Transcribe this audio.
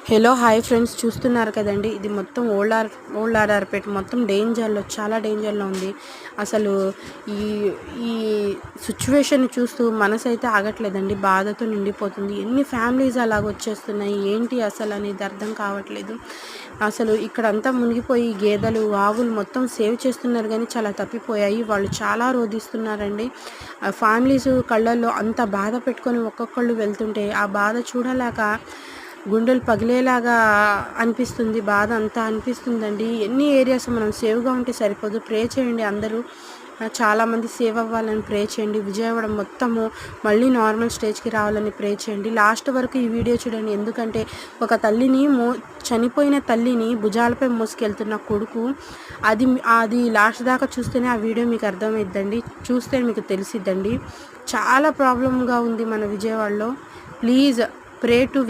Hello hi friends, చూస్తున్నారు కదండి. ఇది మొత్తం ఓల్డ్ ఆర్ఆర్పేట మొత్తం డేంజర్లో, చాలా డేంజర్లో ఉంది. అసలు ఈ ఈ సిచ్యువేషన్ చూస్తూ మనసు అయితే ఆగట్లేదండి, బాధతో నిండిపోతుంది. ఎన్ని ఫ్యామిలీస్ అలాగ వచ్చేస్తున్నాయి, ఏంటి అసలు అనేది అర్థం కావట్లేదు. అసలు ఇక్కడంతా మునిగిపోయి గేదెలు, ఆవులు మొత్తం సేవ్ చేస్తున్నారు, కానీ చాలా తప్పిపోయాయి. వాళ్ళు చాలా రోధిస్తున్నారండి. ఫ్యామిలీస్ కళ్ళల్లో అంత బాధ పెట్టుకొని ఒక్కొక్కళ్ళు వెళ్తుంటే ఆ బాధ చూడలేక గుండెలు పగిలేలాగా అనిపిస్తుంది. బాధ అంతా అనిపిస్తుందండి. ఎన్ని ఏరియాస్ మనం సేవ్గా ఉంటే సరిపోదు. ప్రే చేయండి అందరూ, చాలామంది సేవ్ అవ్వాలని ప్రే చేయండి. విజయవాడ మొత్తము మళ్ళీ నార్మల్ స్టేజ్కి రావాలని ప్రే చేయండి. లాస్ట్ వరకు ఈ వీడియో చూడండి. ఎందుకంటే ఒక తల్లిని చనిపోయిన తల్లిని భుజాలపై మోసుకెళ్తున్న కొడుకు, అది లాస్ట్ దాకా చూస్తేనే ఆ వీడియో మీకు అర్థమైద్దండి, చూస్తే మీకు తెలిసిద్దండి. చాలా ప్రాబ్లంగా ఉంది మన విజయవాడలో. Please pray to